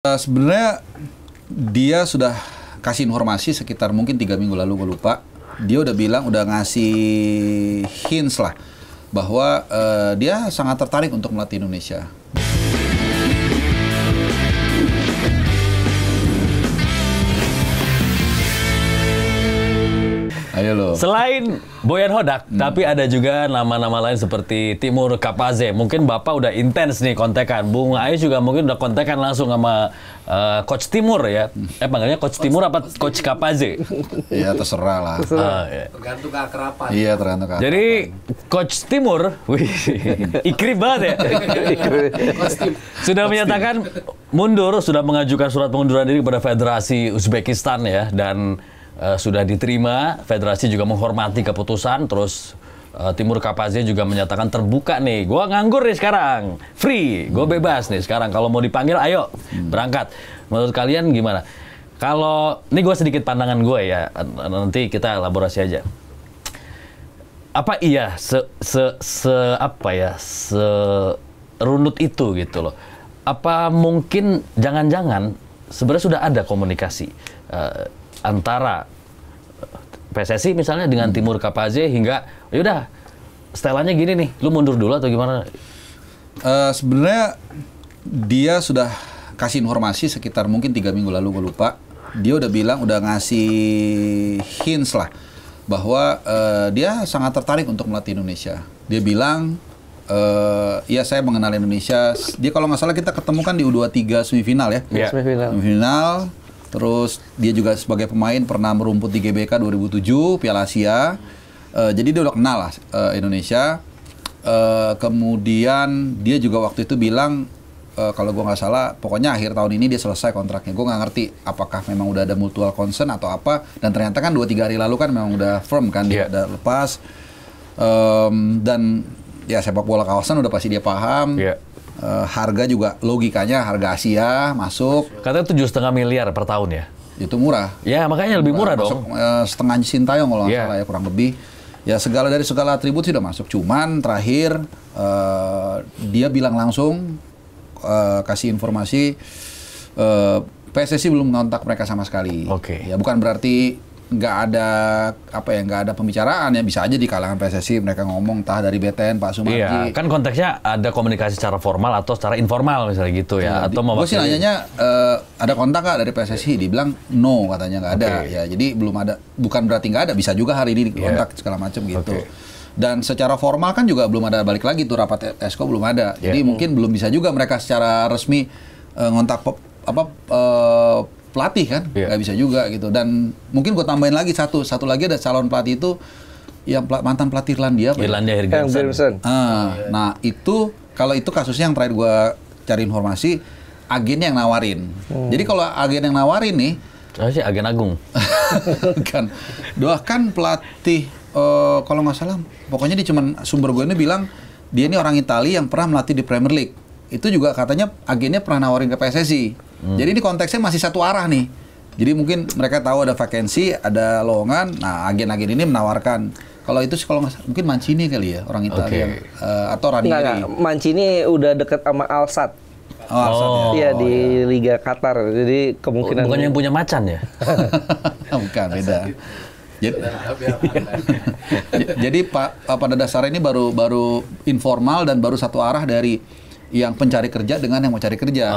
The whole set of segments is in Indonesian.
Sebenarnya dia sudah kasih informasi sekitar mungkin 3 minggu lalu, gue lupa. Dia udah bilang, udah ngasih hints lah bahwa dia sangat tertarik untuk melatih Indonesia. Ayo lo. Selain Boyan Hodak, tapi ada juga nama-nama lain seperti Timur Kapaze. Mungkin Bapak udah intens nih kontekan. Bung Ayu juga mungkin udah kontekan langsung sama Coach Timur ya. Panggilnya Coach Timur apa Coach Kapaze? Ya terserah lah. Ya. Tergantung keakraban. Iya tergantung keakraban. Jadi Coach Timur, wih, ikrip banget ya. Sudah menyatakan mundur, sudah mengajukan surat pengunduran diri kepada Federasi Uzbekistan ya, dan sudah diterima. Federasi juga menghormati keputusan. Terus Timur Kapaze juga menyatakan terbuka nih, gue nganggur nih sekarang, free, gue bebas nih sekarang, kalau mau dipanggil ayo berangkat. Menurut kalian gimana? Kalau ini gue sedikit pandangan gue ya, nanti kita elaborasi aja. Apa iya serunut itu gitu loh? Apa mungkin jangan-jangan sebenarnya sudah ada komunikasi antara PSSI misalnya dengan Timur Kapaze hingga yaudah setelannya gini nih, lu mundur dulu atau gimana? Sebenarnya dia sudah kasih informasi sekitar mungkin 3 minggu lalu, gue lupa. Dia udah bilang, udah ngasih hints lah bahwa dia sangat tertarik untuk melatih Indonesia. Dia bilang, ya saya mengenal Indonesia. Dia kalau nggak salah kita ketemu kan di U23 semifinal ya. Yeah. Semifinal. Terus dia juga sebagai pemain pernah merumput di GBK 2007, Piala Asia. Jadi dia udah kenal lah Indonesia. Kemudian dia juga waktu itu bilang, kalau gue nggak salah, pokoknya akhir tahun ini dia selesai kontraknya. Gue nggak ngerti apakah memang udah ada mutual concern atau apa. Dan ternyata kan 2-3 hari lalu kan memang udah firm kan, dia udah lepas. Dan ya sepak bola kawasan udah pasti dia paham. Harga juga logikanya harga Asia masuk. Katanya 7,5 miliar per tahun ya? Itu murah. Ya makanya lebih murah masuk, dong. Setengah Sintayong kalau nggak salah ya, kurang lebih. Ya dari segala atribut sih udah masuk. Cuman terakhir dia bilang langsung kasih informasi PSSI belum mengontak mereka sama sekali. Oke. Ya bukan berarti nggak ada pembicaraan ya, bisa aja di kalangan PSSI mereka ngomong, entah dari BTN Pak Sumarji. Iya, kan konteksnya ada komunikasi secara formal atau secara informal misalnya gitu ya, atau gue sih nanyanya ada kontak nggak dari PSSI, dibilang no, katanya nggak ada. Ya jadi belum ada, bukan berarti nggak ada, bisa juga hari ini kontak segala macam gitu. Dan secara formal kan juga belum ada, balik lagi tuh rapat Esko belum ada. Jadi mungkin belum bisa juga mereka secara resmi ngontak pelatih kan, nggak bisa juga gitu. Dan mungkin gue tambahin lagi satu lagi, ada calon pelatih itu yang mantan pelatih Irlandia Hergensen. Nah itu, kalau itu kasusnya yang terakhir gue cari informasi, agennya yang nawarin. Jadi kalau agen yang nawarin nih, sih agen agung kan doakan pelatih, kalau nggak salah pokoknya dia cuman, sumber gue ini bilang dia ini orang Italia yang pernah melatih di Premier League. Itu juga katanya agennya pernah nawarin ke PSSI. Jadi ini konteksnya masih satu arah nih. Jadi mungkin mereka tahu ada vakansi, ada lowongan. Nah, agen-agen ini menawarkan. Kalau itu sih kalau nggak, mungkin Mancini kali ya, orang Italia. Atau Ranieri. Enggak, Mancini udah deket sama Al Sadd. Iya, di Liga Qatar. Jadi kemungkinan... Bukan yang punya macan ya? Bukan, beda. Jadi pada dasarnya ini baru informal dan baru satu arah dari yang pencari kerja dengan yang mau cari kerja.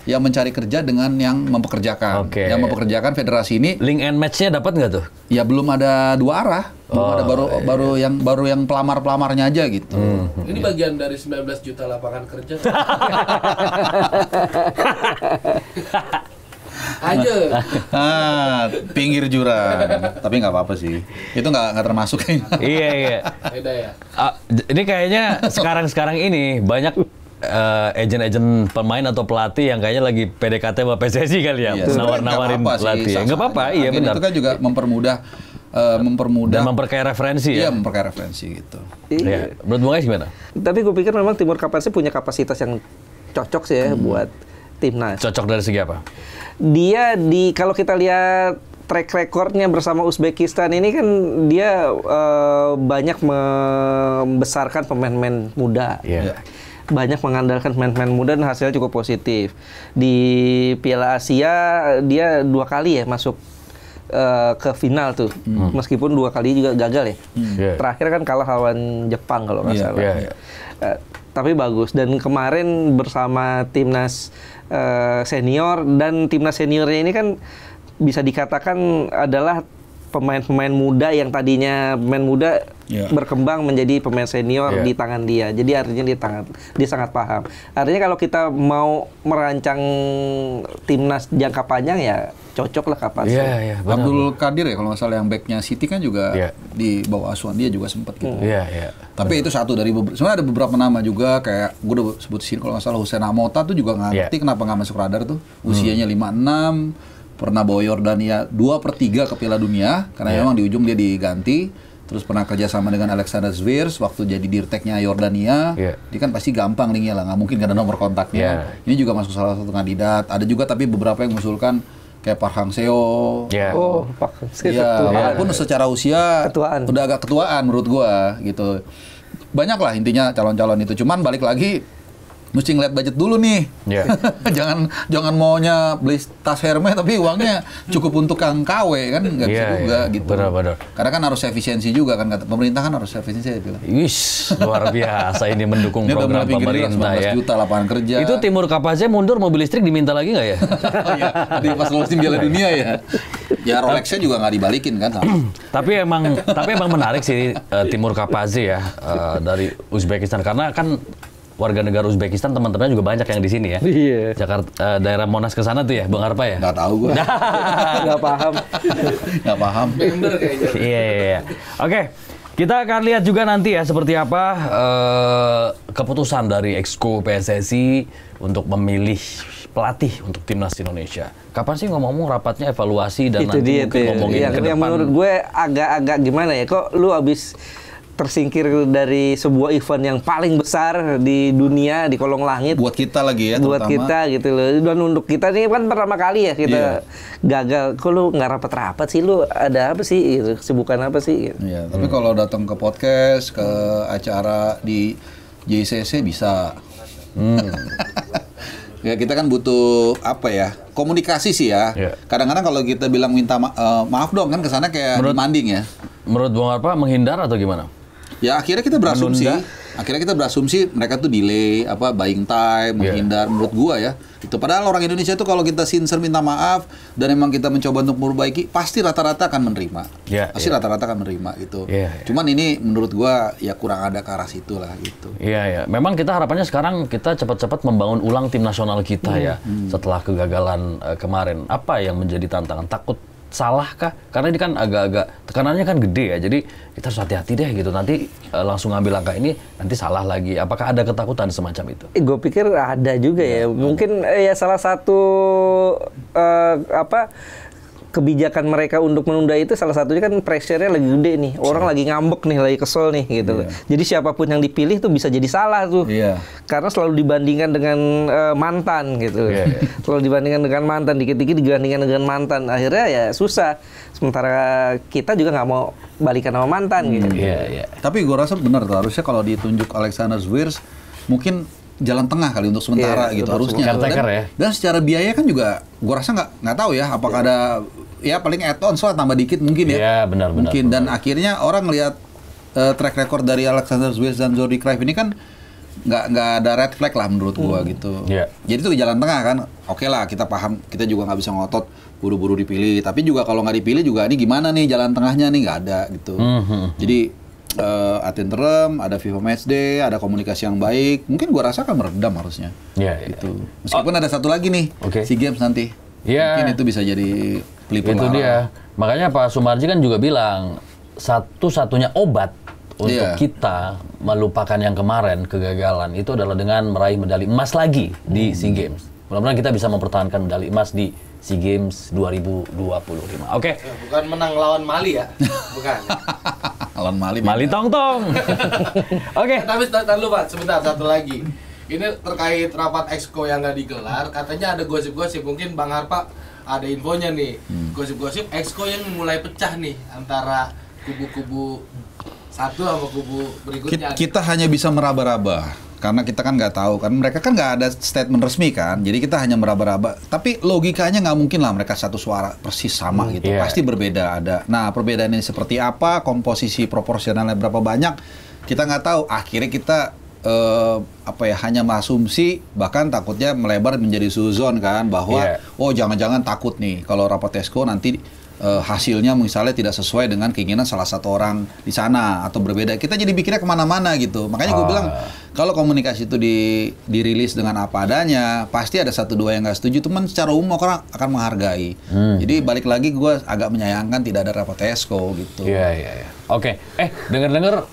Yang mencari kerja dengan yang mempekerjakan. Yang mempekerjakan federasi ini. Link and match-nya dapat nggak tuh? Ya belum ada dua arah. Belum ada, baru yang pelamar-pelamarnya aja gitu. Ini bagian dari 19 juta lapangan kerja. Aja. Pinggir jurang. Tapi nggak apa-apa sih. Itu nggak termasuk kayaknya. Iya. Beda ya. Ini kayaknya sekarang ini banyak agen-agen pemain atau pelatih yang kayaknya lagi PDKT sama PSSI kali ya, nawar-nawarin pelatih. Nggak apa-apa, iya benar. Itu kan juga mempermudah dan memperkaya referensi ya. Iya, memperkaya referensi gitu. Iya. Menurut Bung Ais gimana? Tapi gue pikir memang Timur Kapaze punya kapasitas yang cocok sih ya buat timnas. Cocok dari segi apa? Dia kalau kita lihat track recordnya bersama Uzbekistan ini kan dia banyak membesarkan pemain-pemain muda. banyak mengandalkan pemain-pemain muda dan hasilnya cukup positif. Di Piala Asia dia 2 kali ya masuk ke final tuh, meskipun 2 kali juga gagal ya. Terakhir kan kalah lawan Jepang kalau nggak salah. Tapi bagus, dan kemarin bersama timnas senior, dan timnas seniornya ini kan bisa dikatakan adalah pemain-pemain muda yang tadinya pemain muda berkembang menjadi pemain senior di tangan dia. Jadi artinya dia sangat paham. Artinya kalau kita mau merancang timnas jangka panjang ya cocok lah kapan. Abdul Qadir ya kalau nggak salah yang backnya City kan juga di bawah asuhan dia juga sempat gitu. Tapi itu satu dari sebenarnya ada beberapa nama juga, kayak gue udah sebut sini kalau nggak salah Hussein Amota tuh juga nggak ngerti kenapa nggak masuk radar tuh. Usianya 56. Pernah bawa Yordania 2/3 ke Piala Dunia karena memang di ujung dia diganti. Terus pernah kerjasama dengan Alexander Zverev waktu jadi dirteknya Yordania. Dia kan pasti gampang linknya lah, nggak mungkin gak ada nomor kontaknya. Ini juga masuk salah satu kandidat. Ada juga tapi beberapa yang mengusulkan kayak Park Hang-seo. Oh, Park Hang-seo. Walaupun secara usia udah agak ketuaan menurut gua gitu. Banyak lah intinya calon-calon itu. Cuman balik lagi mesti ngeliat budget dulu nih. jangan maunya beli tas Hermes tapi uangnya cukup untuk Kang KW kan, nggak bisa juga gitu. Benar. Karena kan harus efisiensi juga kan, kata pemerintah kan harus efisiensi bilang. Luar biasa ini mendukung program pemerintah 19 juta lapangan kerja. Itu Timur Kapaze mundur, mobil listrik diminta lagi nggak ya? Di pas lolosin Piala Dunia ya. Ya Rolexnya juga nggak dibalikin kan sama. Tapi emang menarik sih Timur Kapaze ya dari Uzbekistan, karena kan warga negara Uzbekistan teman-temannya juga banyak yang di sini ya. Jakarta, daerah Monas ke sana tuh ya, Bang Arpa ya? Nggak tahu gue. Nggak paham. Nggak paham. Member kayaknya. Iya. Oke, kita akan lihat juga nanti ya seperti apa keputusan dari Exco PSSI untuk memilih pelatih untuk timnas Indonesia. Kapan sih ngomong-ngomong rapatnya evaluasi dan itu nanti mungkin ngomongin ke depan? Yang menurut gue agak gimana ya? Kok lu abis tersingkir dari sebuah event yang paling besar di dunia, di kolong langit. Buat kita lagi ya, buat kita gitu loh. Dan untuk kita ini kan pertama kali ya kita gagal. Kok lu nggak rapat-rapat sih? Lu ada apa sih? Gitu. Kesibukan apa sih? Gitu. Iya, tapi kalau datang ke podcast, ke acara di JCC bisa. Ya kita kan butuh apa ya, komunikasi sih ya. Kadang-kadang kalau kita bilang minta maaf dong kan kesana kayak demanding ya. Menurut Bang Arpa menghindar atau gimana? Ya akhirnya kita berasumsi mereka tuh delay, buying time, menghindar. Menurut gua ya, itu padahal orang Indonesia tuh kalau kita sincere minta maaf dan emang kita mencoba untuk memperbaiki, pasti rata-rata akan menerima. Rata-rata akan menerima gitu. Cuman ini menurut gua ya kurang ada ke arah situ lah gitu. Memang kita harapannya sekarang kita cepat-cepat membangun ulang tim nasional kita ya setelah kegagalan kemarin. Apa yang menjadi tantangan? Takut salah kah? Karena ini kan agak-agak tekanannya kan gede ya, jadi kita harus hati-hati deh gitu. Nanti langsung ngambil langkah ini, nanti salah lagi. Apakah ada ketakutan semacam itu? Gue pikir ada juga ya. Mungkin ya salah satu kebijakan mereka untuk menunda itu salah satunya kan pressure-nya lagi gede nih. Orang lagi ngambek nih, lagi kesel nih gitu. Jadi siapapun yang dipilih tuh bisa jadi salah tuh. Karena selalu dibandingkan dengan mantan gitu. Selalu dibandingkan dengan mantan, dikit-dikit dibandingkan dengan mantan. Akhirnya ya susah. Sementara kita juga nggak mau balikan sama mantan gitu. Tapi gue rasa benar tuh, harusnya kalau ditunjuk Alexander Zverev mungkin jalan tengah kali untuk sementara gitu harusnya. Dan secara biaya kan juga gue rasa nggak tahu ya apakah ada ya paling add-on soal tambah dikit mungkin ya. Benar. Mungkin dan akhirnya orang lihat track record dari Alexander Zverev dan Jordi Cruyff ini kan nggak ada red flag lah menurut gue gitu. Jadi itu jalan tengah kan. Oke lah kita paham, kita juga nggak bisa ngotot buru-buru dipilih. Tapi juga kalau nggak dipilih juga ini gimana nih jalan tengahnya nih, nggak ada gitu. Jadi Atenterem, ada FIFA Matchday, ada komunikasi yang baik. Mungkin gua rasa akan meredam harusnya. Gitu. Meskipun ada satu lagi nih, SEA Games nanti. Mungkin itu bisa jadi pelipur itu dia. Makanya Pak Sumarji kan juga bilang satu-satunya obat untuk kita melupakan yang kemarin kegagalan itu adalah dengan meraih medali emas lagi di SEA Games. Mudah-mudahan kita bisa mempertahankan medali emas di SEA Games 2025. Oke. Bukan menang lawan Mali ya? Bukan. Lawan Mali tong-tong. Oke. Tapi tahan lu Pak, sebentar satu lagi. Ini terkait rapat Exco yang nggak digelar, katanya ada gosip-gosip. Mungkin Bang Arpa ada infonya nih. Gosip-gosip Exco yang mulai pecah nih antara kubu-kubu satu sama kubu berikutnya. Kita hanya bisa meraba-raba karena kita kan nggak tahu kan, mereka kan nggak ada statement resmi kan, jadi kita hanya meraba-raba. Tapi logikanya nggak mungkin lah mereka satu suara persis sama gitu, pasti berbeda ada. Nah perbedaan ini seperti apa, komposisi proporsionalnya berapa banyak, kita nggak tahu. Akhirnya kita hanya mengasumsi, bahkan takutnya melebar menjadi suzon kan, bahwa oh jangan-jangan takut nih kalau rapat Exco nanti hasilnya misalnya tidak sesuai dengan keinginan salah satu orang di sana atau berbeda. Kita jadi pikirnya kemana-mana gitu. Makanya gue bilang kalau komunikasi itu dirilis dengan apa adanya, pasti ada satu dua yang nggak setuju. Teman secara umum orang akan menghargai. Jadi balik lagi gue agak menyayangkan tidak ada rapat Exco gitu. Iya. Oke. Dengar-dengar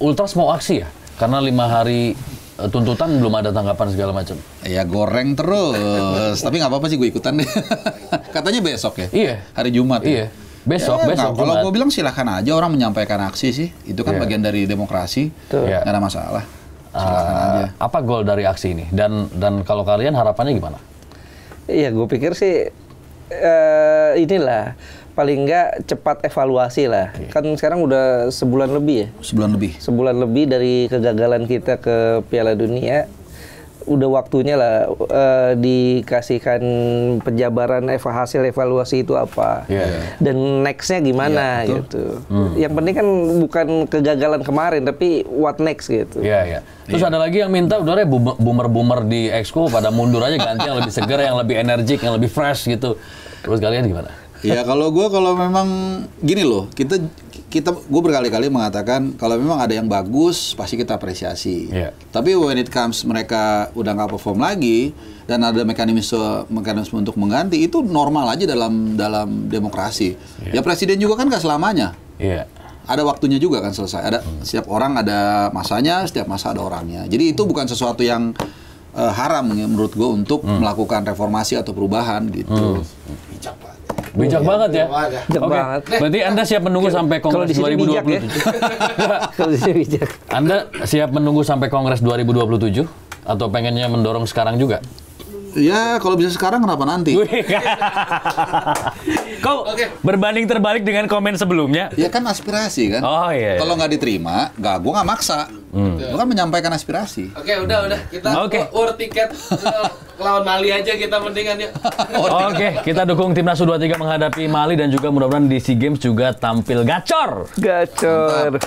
Ultras mau aksi ya? Karena 5 hari tuntutan belum ada tanggapan segala macam. Ya goreng terus. Tapi nggak apa-apa sih gue ikutan deh. Katanya besok ya? Iya. Hari Jumat ya? Besok kalau gue bilang silahkan aja orang menyampaikan aksi sih. Itu kan bagian dari demokrasi. Nggak ada masalah. Silahkan aja. Apa goal dari aksi ini? Dan kalau kalian harapannya gimana? Iya, gue pikir sih inilah paling nggak cepat evaluasi lah. Kan sekarang udah sebulan lebih ya. Sebulan lebih dari kegagalan kita ke Piala Dunia. Udah waktunya lah dikasihkan penjabaran hasil evaluasi itu apa. Dan nextnya gimana gitu. Yang penting kan bukan kegagalan kemarin, tapi what next gitu. Terus ada lagi yang minta udah boomer-boomer di Exco pada mundur aja, ganti yang lebih segar, yang lebih energik, yang lebih fresh gitu. Terus kalian gimana? Ya kalau memang gini loh, gue berkali-kali mengatakan kalau memang ada yang bagus pasti kita apresiasi. Tapi when it comes mereka udah nggak perform lagi dan ada mekanisme untuk mengganti, itu normal aja dalam demokrasi. Ya presiden juga kan nggak selamanya. Ada waktunya juga kan selesai. Ada setiap orang ada masanya, setiap masa ada orangnya. Jadi itu bukan sesuatu yang haram menurut gue untuk melakukan reformasi atau perubahan gitu. Bijak banget ya. Bijak banget. Berarti Anda siap menunggu sampai Kongres 2027? Kalau di sini bijak. Anda siap menunggu sampai Kongres 2027? Atau pengennya mendorong sekarang juga? Ya, kalau bisa sekarang kenapa nanti? Kok berbanding terbalik dengan komen sebelumnya? Ya kan aspirasi kan. Oh iya. Kalau nggak diterima, gue nggak maksa. Gue kan menyampaikan aspirasi. Udah. Kita war tiket lawan Mali aja kita mendingan yuk. Kita dukung timnas U23 menghadapi Mali dan juga mudah-mudahan di SEA Games juga tampil gacor. Gacor.